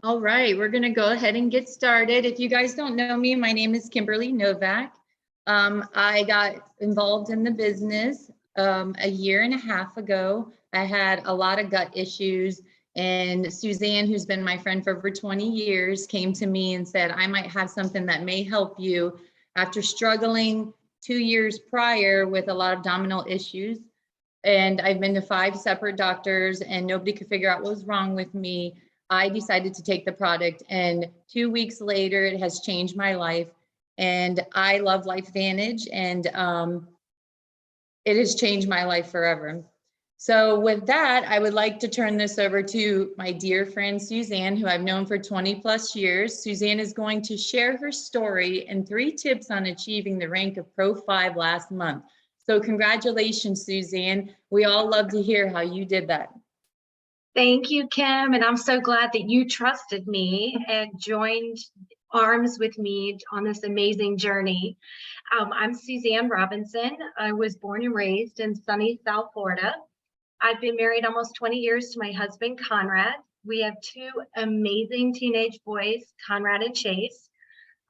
All right, we're going to go ahead and get started. If you guys don't know me, my name is Kimberly Novak. I got involved in the business a year and a half ago. I had a lot of gut issues, and Suzanne, who's been my friend for over 20 years, came to me and said, I might have something that may help you. After struggling 2 years prior with a lot of abdominal issues, and I've been to 5 separate doctors and nobody could figure out what was wrong with me. I decided to take the product, and 2 weeks later, it has changed my life. And I love LifeVantage, and it has changed my life forever. So with that, I would like to turn this over to my dear friend, Suzanne, who I've known for 20 plus years. Suzanne is going to share her story and 3 tips on achieving the rank of Pro 5 last month. So congratulations, Suzanne. We all love to hear how you did that. Thank you, Kim, and I'm so glad that you trusted me and joined arms with me on this amazing journey. I'm Suzanne Robinson. I was born and raised in sunny South Florida. I've been married almost 20 years to my husband, Conrad. We have 2 amazing teenage boys, Conrad and Chase.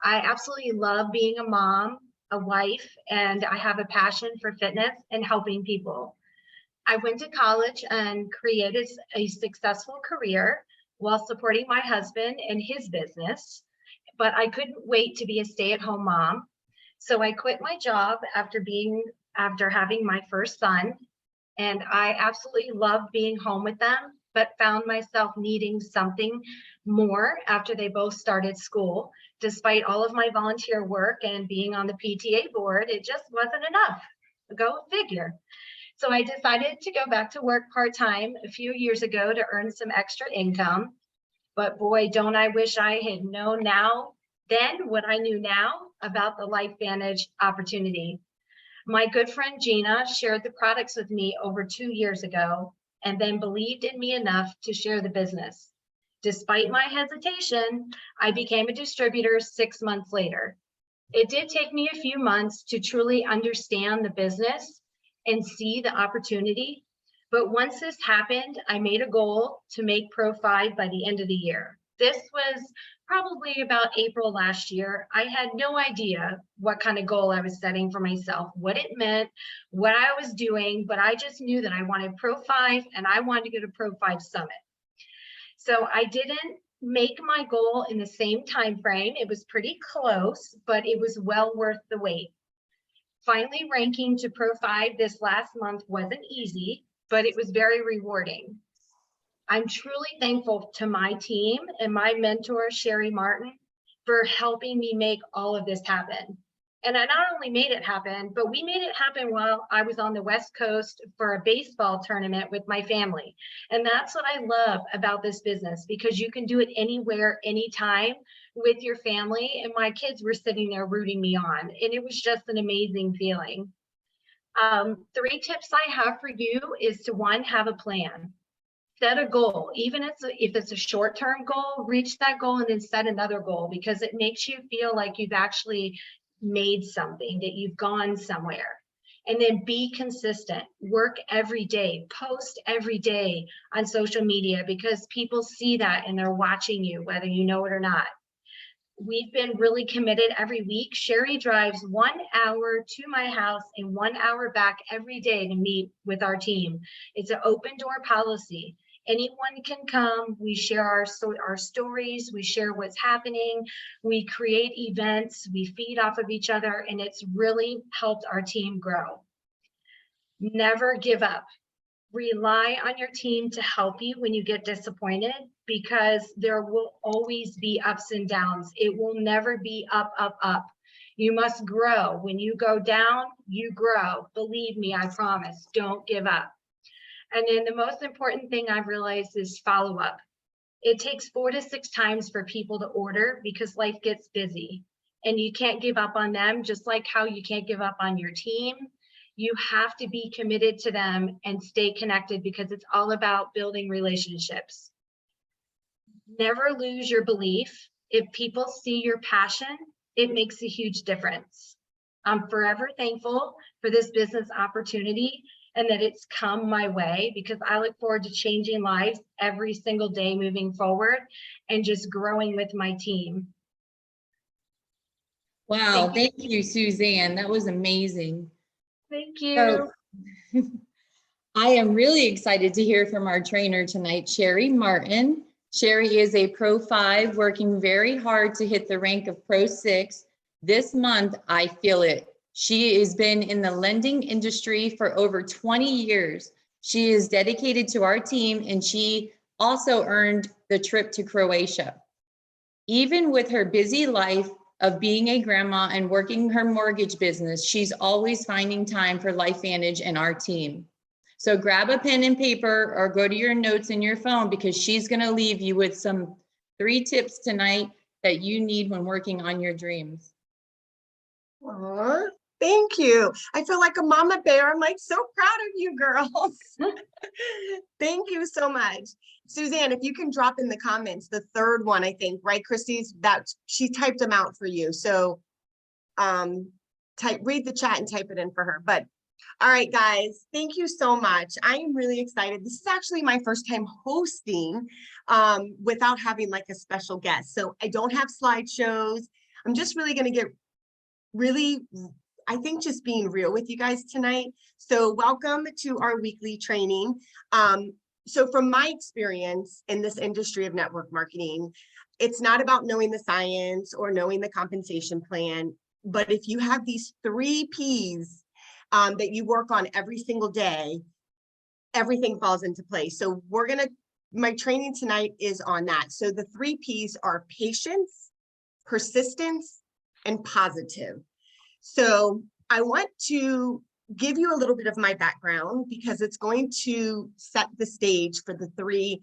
I absolutely love being a mom, a wife, and I have a passion for fitness and helping people. I went to college and created a successful career while supporting my husband and his business, but I couldn't wait to be a stay-at-home mom. So I quit my job after having my first son, and I absolutely loved being home with them, but found myself needing something more after they both started school. Despite all of my volunteer work and being on the PTA board, it just wasn't enough. Go figure. So I decided to go back to work part-time a few years ago to earn some extra income. But boy, don't I wish I had known then what I knew now about the LifeVantage opportunity. My good friend Gina shared the products with me over 2 years ago and then believed in me enough to share the business. Despite my hesitation, I became a distributor 6 months later. It did take me a few months to truly understand the business and see the opportunity. But once this happened, I made a goal to make Pro 5 by the end of the year. This was probably about April last year. I had no idea what kind of goal I was setting for myself, what it meant, what I was doing, but I just knew that I wanted Pro 5 and I wanted to go to Pro 5 Summit. So I didn't make my goal in the same time frame. It was pretty close, but it was well worth the wait. Finally ranking to Pro 5 this last month wasn't easy, but it was very rewarding. I'm truly thankful to my team and my mentor, Sherry Martin, for helping me make all of this happen. And I not only made it happen, but we made it happen while I was on the West Coast for a baseball tournament with my family. And that's what I love about this business, because you can do it anywhere, anytime with your family. And my kids were sitting there rooting me on, and it was just an amazing feeling. 3 tips I have for you is to, 1, have a plan. Set a goal, even if it's a short-term goal, reach that goal and then set another goal, because it makes you feel like you've actually made something, that you've gone somewhere. And then be consistent, work every day, post every day on social media, because people see that and they're watching you, whether you know it or not. We've been really committed every week. Sherry drives 1 hour to my house and 1 hour back every day to meet with our team. It's an open door policy. Anyone can come. We share our stories. We share what's happening. We create events. We feed off of each other, and it's really helped our team grow. Never give up. Rely on your team to help you when you get disappointed, because there will always be ups and downs. It will never be up, up, up. You must grow. When you go down, you grow. Believe me, I promise. Don't give up. And then the most important thing I've realized is follow up. It takes 4 to 6 times for people to order, because life gets busy and you can't give up on them, just like how you can't give up on your team. You have to be committed to them and stay connected, because it's all about building relationships. Never lose your belief. If people see your passion, it makes a huge difference. I'm forever thankful for this business opportunity, and that it's come my way, because I look forward to changing lives every single day moving forward and just growing with my team. Wow, thank you, Suzanne. That was amazing. Thank you. So, I am really excited to hear from our trainer tonight, Sherry Martin. Sherry is a Pro 5 working very hard to hit the rank of Pro 6. This month, I feel it. She has been in the lending industry for over 20 years. She is dedicated to our team, and she also earned the trip to Croatia. Even with her busy life of being a grandma and working her mortgage business, she's always finding time for LifeVantage and our team. So grab a pen and paper or go to your notes in your phone, because she's going to leave you with some 3 tips tonight that you need when working on your dreams. Aw, thank you. I feel like a mama bear. I'm like so proud of you girls. Thank you so much. Suzanne, if you can drop in the comments, the third one, I think, right, Christy's, that she typed them out for you. So read the chat and type it in for her. But all right, guys, thank you so much. I am really excited. This is actually my first time hosting without having like a special guest. So I don't have slideshows. I'm just really going to get I think just being real with you guys tonight. So welcome to our weekly training. So from my experience in this industry of network marketing, it's not about knowing the science or knowing the compensation plan, but if you have these 3 Ps that you work on every single day, everything falls into place. So my training tonight is on that. So the 3 Ps are patience, persistence, and positive. So I want to give you a little bit of my background, because it's going to set the stage for the three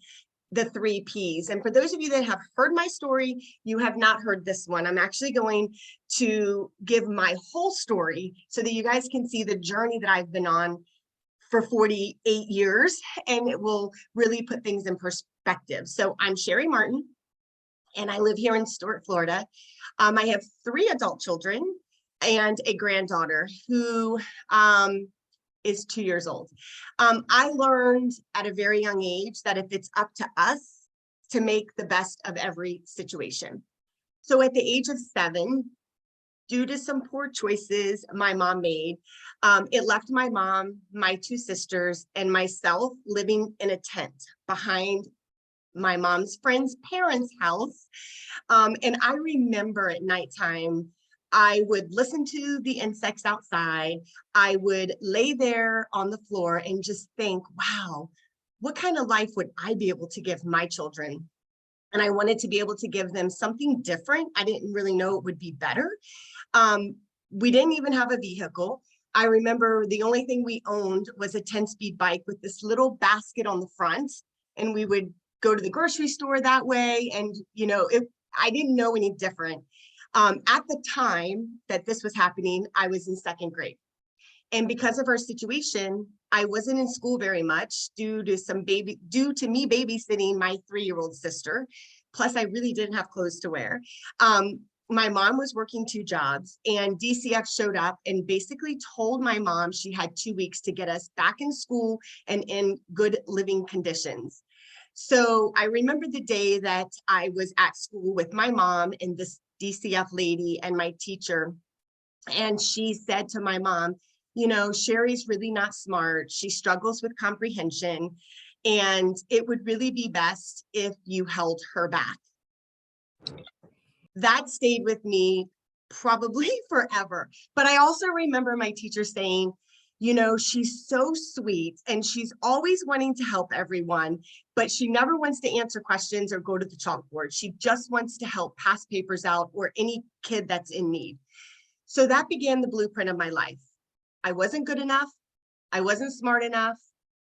Ps. And for those of you that have heard my story, you have not heard this one. I'm actually going to give my whole story so that you guys can see the journey that I've been on for 48 years, and it will really put things in perspective. So I'm Sherry Martin, and I live here in Stuart, Florida. I have 3 adult children and a granddaughter who is 2 years old. I learned at a very young age that if it's up to us to make the best of every situation. So at the age of 7, due to some poor choices my mom made, it left my mom, my 2 sisters, and myself living in a tent behind my mom's friend's parents' house. And I remember at nighttime, I would listen to the insects outside. I would lay there on the floor and just think, wow, what kind of life would I be able to give my children? And I wanted to be able to give them something different. I didn't really know it would be better. We didn't even have a vehicle. I remember the only thing we owned was a 10-speed bike with this little basket on the front. And we would go to the grocery store that way. And, you know, I didn't know any different. At the time that this was happening, I was in 2nd grade. And because of our situation, I wasn't in school very much due to me babysitting my 3-year-old sister. Plus, I really didn't have clothes to wear. My mom was working 2 jobs, and DCF showed up and basically told my mom she had 2 weeks to get us back in school and in good living conditions. So I remember the day that I was at school with my mom and this DCF lady and my teacher. And she said to my mom, you know, Sherry's really not smart. She struggles with comprehension, and it would really be best if you held her back. That stayed with me probably forever. But I also remember my teacher saying, you know, she's so sweet and she's always wanting to help everyone, but she never wants to answer questions or go to the chalkboard. She just wants to help pass papers out or any kid that's in need. So that began the blueprint of my life. I wasn't good enough. I wasn't smart enough.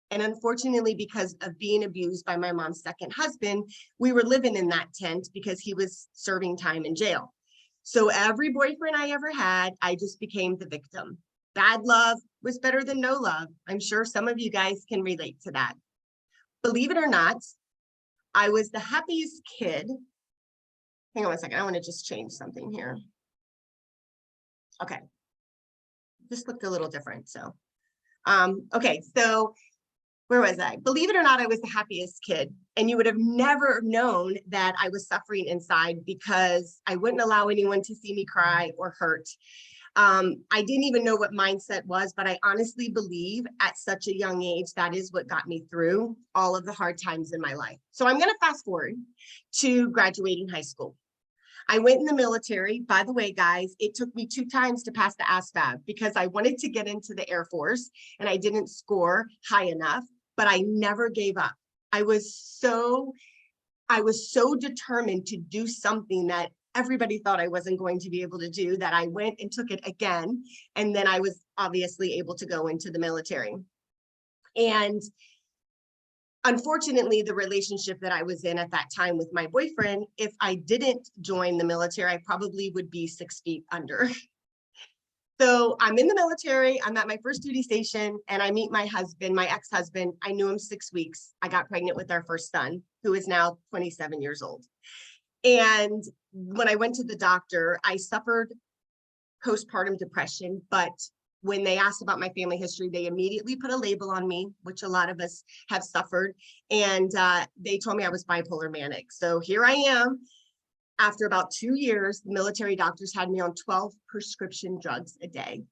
And unfortunately, because of being abused by my mom's 2nd husband, we were living in that tent because he was serving time in jail. So every boyfriend I ever had, I just became the victim. Bad love was better than no love. I'm sure some of you guys can relate to that. Believe it or not, I was the happiest kid. Hang on one second. I want to just change something here. Okay. This looked a little different. So Okay, so where was I? Believe it or not, I was the happiest kid. And you would have never known that I was suffering inside because I wouldn't allow anyone to see me cry or hurt. I didn't even know what mindset was, but I honestly believe at such a young age, that is what got me through all of the hard times in my life. So I'm going to fast forward to graduating high school. I went in the military. By the way, guys, it took me 2 times to pass the ASVAB because I wanted to get into the Air Force and I didn't score high enough, but I never gave up. I was so determined to do something that everybody thought I wasn't going to be able to do, that I went and took it again. And then I was obviously able to go into the military. And unfortunately, the relationship that I was in at that time with my boyfriend, if I didn't join the military, I probably would be 6 feet under. So I'm in the military, I'm at my first duty station, and I meet my husband, my ex-husband. I knew him 6 weeks. I got pregnant with our first son, who is now 27 years old. And when I went to the doctor, I suffered postpartum depression, but when they asked about my family history, they immediately put a label on me, which a lot of us have suffered. And they told me I was bipolar manic. So here I am. After about 2 years, the military doctors had me on 12 prescription drugs a day.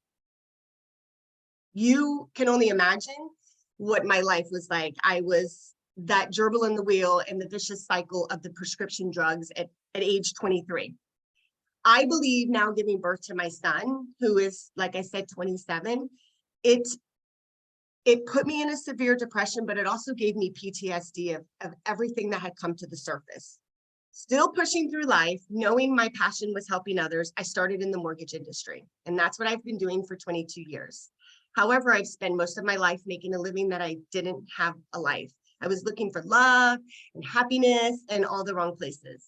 You can only imagine what my life was like. I was that gerbil in the wheel and the vicious cycle of the prescription drugs at age 23. I believe now, giving birth to my son, who is, like I said, 27, it put me in a severe depression, but it also gave me PTSD of everything that had come to the surface. Still pushing through life, knowing my passion was helping others, I started in the mortgage industry, and that's what I've been doing for 22 years. However, I've spent most of my life making a living that I didn't have a life. I was looking for love and happiness in all the wrong places.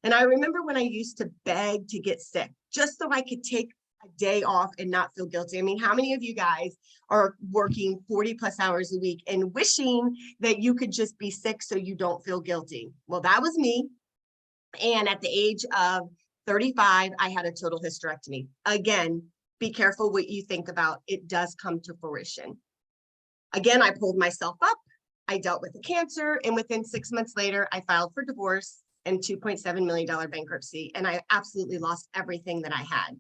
And I remember when I used to beg to get sick, just so I could take a day off and not feel guilty. I mean, how many of you guys are working 40 plus hours a week and wishing that you could just be sick so you don't feel guilty? Well, that was me. And at the age of 35, I had a total hysterectomy. Again, be careful what you think about. It does come to fruition. Again, I pulled myself up. I dealt with the cancer. And within 6 months later, I filed for divorce and $2.7 million bankruptcy. And I absolutely lost everything that I had.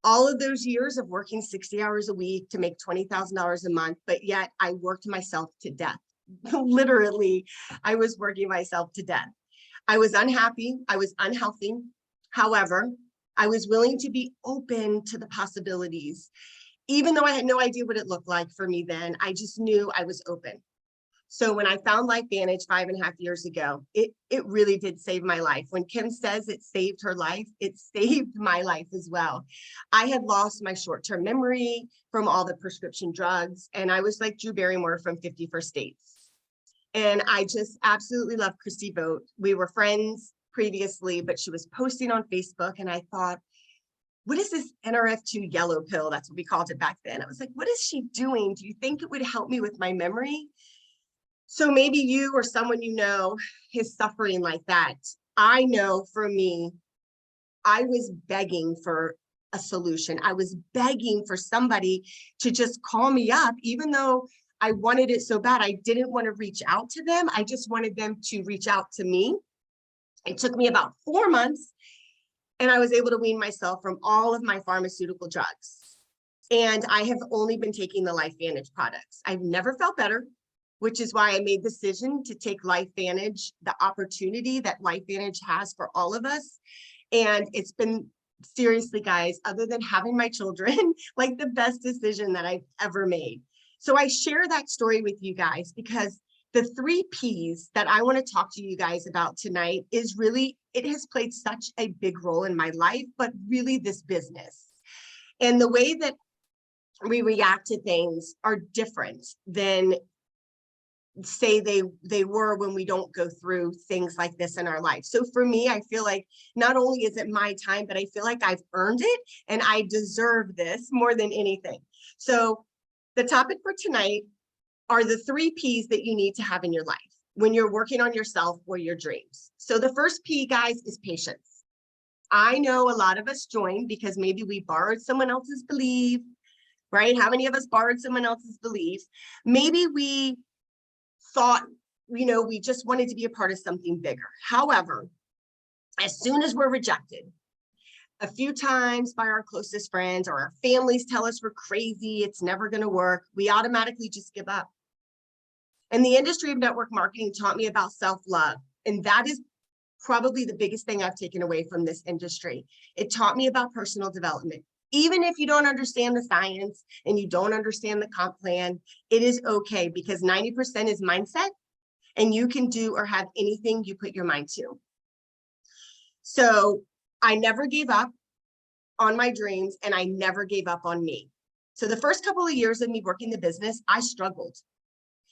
All of those years of working 60 hours a week to make $20,000 a month, but yet I worked myself to death. Literally, I was working myself to death. I was unhappy. I was unhealthy. However, I was willing to be open to the possibilities. Even though I had no idea what it looked like for me then, I just knew I was open. So when I found LifeVantage 5.5 years ago, it really did save my life. When Kim says it saved her life, it saved my life as well. I had lost my short-term memory from all the prescription drugs, and I was like Drew Barrymore from 50 First Dates. And I just absolutely love Christy Vogt. We were friends previously, but she was posting on Facebook, and I thought, what is this NRF2 yellow pill? That's what we called it back then. I was like, what is she doing? Do you think it would help me with my memory? So maybe you or someone you know is suffering like that. I know for me, I was begging for a solution. I was begging for somebody to just call me up, even though I wanted it so bad. I didn't want to reach out to them. I just wanted them to reach out to me. It took me about 4 months, and I was able to wean myself from all of my pharmaceutical drugs. And I have only been taking the LifeVantage products. I've never felt better, which is why I made the decision to take LifeVantage, the opportunity that LifeVantage has for all of us. And it's been, seriously, guys, other than having my children, like the best decision that I've ever made. So I share that story with you guys because the 3 Ps that I want to talk to you guys about tonight is really, it has played such a big role in my life, but really this business. And the way that we react to things are different than say they were when we don't go through things like this in our life. So for me, I feel like not only is it my time, but I feel like I've earned it and I deserve this more than anything. So the topic for tonight are the 3 Ps that you need to have in your life when you're working on yourself or your dreams. So the first P, guys, is patience. I know a lot of us joined because maybe we borrowed someone else's belief, right? How many of us borrowed someone else's beliefs? Maybe we thought, we just wanted to be a part of something bigger. However, as soon as we're rejected a few times by our closest friends, or our families tell us we're crazy, it's never going to work, we automatically just give up. And the industry of network marketing taught me about self-love. And that is probably the biggest thing I've taken away from this industry. It taught me about personal development. Even if you don't understand the science and you don't understand the comp plan, it is okay, because 90% is mindset, and you can do or have anything you put your mind to. So I never gave up on my dreams, and I never gave up on me. So the first couple of years of me working the business, I struggled.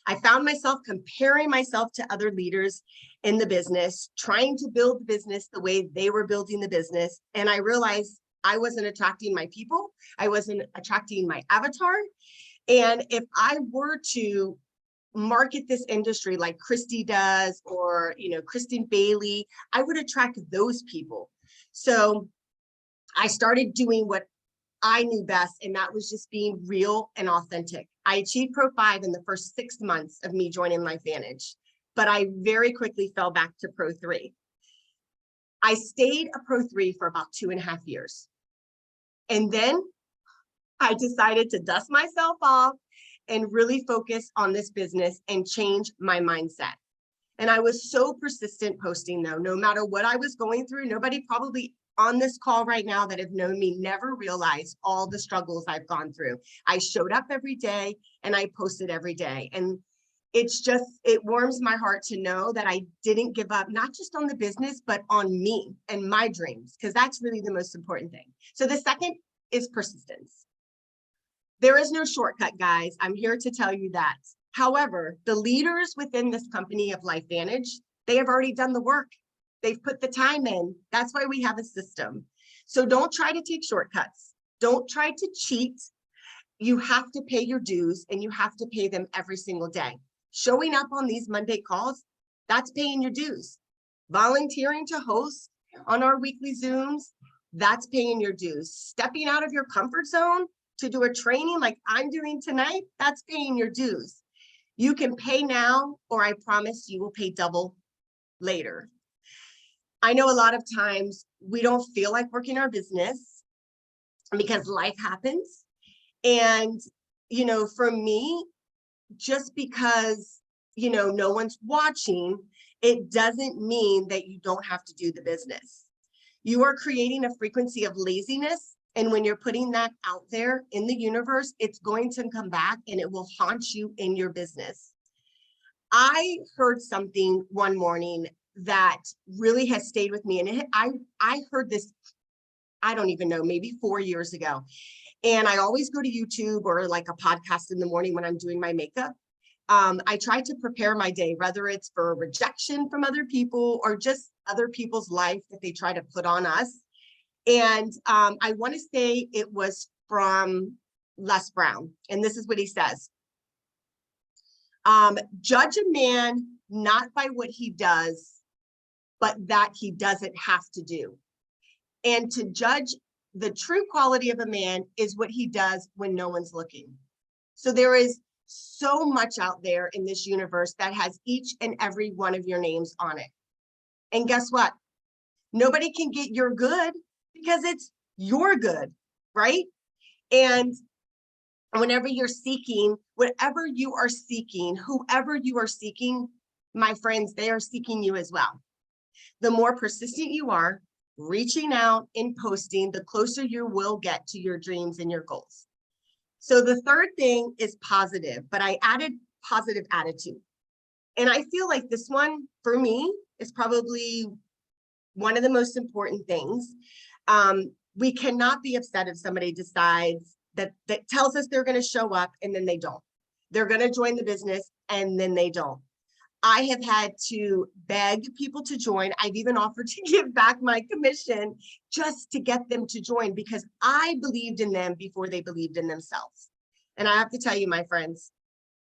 I found myself comparing myself to other leaders in the business, trying to build the business the way they were building the business. And I realized I wasn't attracting my people. I wasn't attracting my avatar. And if I were to market this industry like Christy does, or, Kristen Bailey, I would attract those people. So I started doing what I knew best, and that was just being real and authentic. I achieved Pro 5 in the first 6 months of me joining LifeVantage, but I very quickly fell back to Pro 3. I stayed a Pro 3 for about 2.5 years. And then I decided to dust myself off and really focus on this business and change my mindset. And I was so persistent posting, though, no matter what I was going through. Nobody probably on this call right now that have known me never realized all the struggles I've gone through. I showed up every day and I posted every day. And it warms my heart to know that I didn't give up, not just on the business, but on me and my dreams, because that's really the most important thing. So the second is persistence. There is no shortcut, guys. I'm here to tell you that. However, the leaders within this company of LifeVantage, they have already done the work. They've put the time in. That's why we have a system. So don't try to take shortcuts. Don't try to cheat. You have to pay your dues, and you have to pay them every single day. Showing up on these Monday calls, that's paying your dues. Volunteering to host on our weekly Zooms, that's paying your dues. Stepping out of your comfort zone to do a training like I'm doing tonight, that's paying your dues. You can pay now, or I promise you will pay double later. I know a lot of times we don't feel like working our business because life happens. And, for me, just because, no one's watching, it doesn't mean that you don't have to do the business. You are creating a frequency of laziness. And when you're putting that out there in the universe, it's going to come back and it will haunt you in your business. I heard something one morning that really has stayed with me. And I heard this, I don't even know, maybe 4 years ago. And I always go to YouTube or like a podcast in the morning when I'm doing my makeup. I try to prepare my day, whether it's for rejection from other people or just other people's life that they try to put on us. And I want to say it was from Les Brown. And this is what he says. Judge a man not by what he does, but that he doesn't have to do. And to judge the true quality of a man is what he does when no one's looking. So there is so much out there in this universe that has each and every one of your names on it. And guess what? Nobody can get your good because it's your good, right? And whenever you're seeking, whatever you are seeking, whoever you are seeking, my friends, they are seeking you as well. The more persistent you are, reaching out and posting, the closer you will get to your dreams and your goals. So the third thing is positive, but I added positive attitude. And I feel like this one, for me, is probably one of the most important things. We cannot be upset if somebody decides that tells us they're going to show up and then they don't. They're going to join the business and then they don't. I have had to beg people to join. I've even offered to give back my commission just to get them to join because I believed in them before they believed in themselves. And I have to tell you, my friends,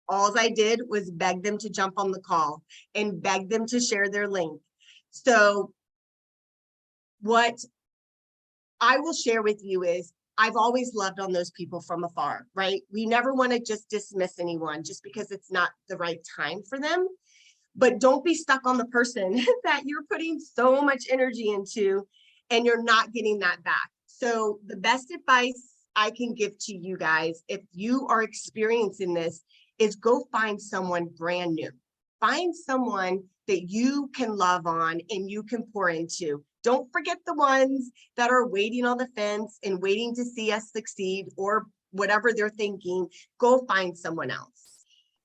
all I did was beg them to jump on the call and beg them to share their link. So what I will share with you is I've always loved on those people from afar, right? We never want to just dismiss anyone just because it's not the right time for them. But don't be stuck on the person that you're putting so much energy into and you're not getting that back. So the best advice I can give to you guys, if you are experiencing this, is go find someone brand new. Find someone that you can love on and you can pour into. Don't forget the ones that are waiting on the fence and waiting to see us succeed or whatever they're thinking. Go find someone else.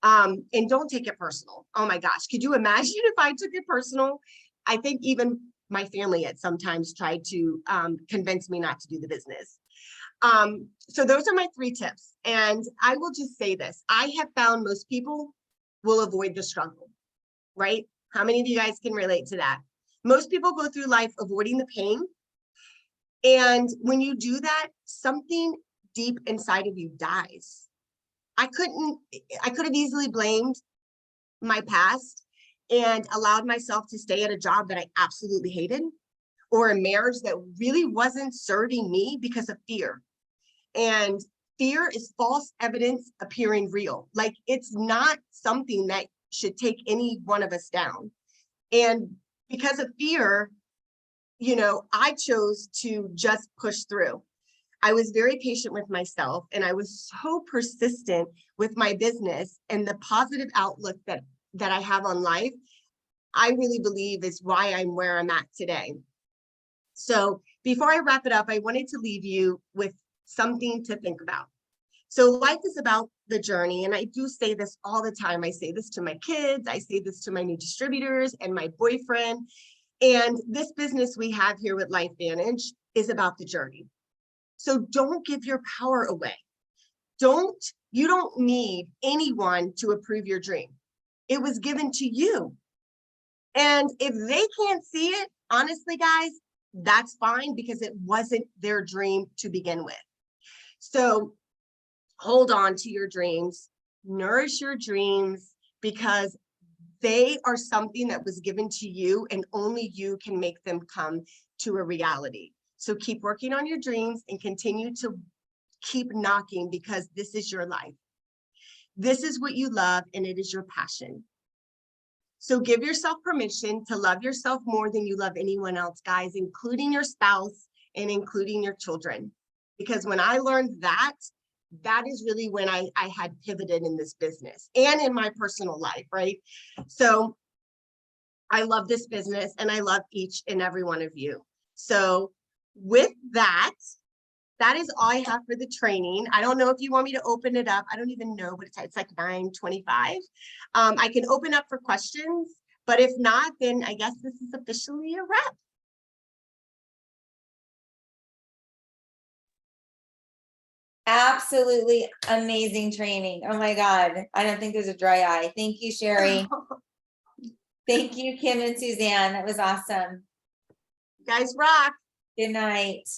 And don't take it personal. Oh my gosh, could you imagine if I took it personal? I think even my family at sometimes tried to convince me not to do the business. So those are my 3 tips. And I will just say this, I have found most people will avoid the struggle, right? How many of you guys can relate to that? Most people go through life avoiding the pain. And when you do that, something deep inside of you dies. I could have easily blamed my past and allowed myself to stay at a job that I absolutely hated, or a marriage that really wasn't serving me because of fear. And fear is false evidence appearing real. Like, it's not something that should take any one of us down. And because of fear, you know, I chose to just push through. I was very patient with myself, and I was so persistent with my business, and the positive outlook that I have on life, I really believe is why I'm where I'm at today. So before I wrap it up, I wanted to leave you with something to think about. So life is about the journey. And I do say this all the time. I say this to my kids. I say this to my new distributors and my boyfriend. And this business we have here with LifeVantage is about the journey. So don't give your power away. You don't need anyone to approve your dream. It was given to you. And if they can't see it, honestly, guys, that's fine, because it wasn't their dream to begin with. So hold on to your dreams, nourish your dreams, because they are something that was given to you and only you can make them come to a reality. So keep working on your dreams and continue to keep knocking, because this is your life. This is what you love, and it is your passion. So give yourself permission to love yourself more than you love anyone else, guys, including your spouse and including your children. Because when I learned that, that is really when I had pivoted in this business and in my personal life, right? So I love this business, and I love each and every one of you. So with that, that is all I have for the training. I don't know if you want me to open it up. I don't even know what it's like 9:25. I can open up for questions, but if not, then I guess this is officially a wrap. Absolutely amazing training. Oh my God. I don't think there's a dry eye. Thank you, Sherry. Thank you, Kim and Suzanne. That was awesome. You guys rock. Good night.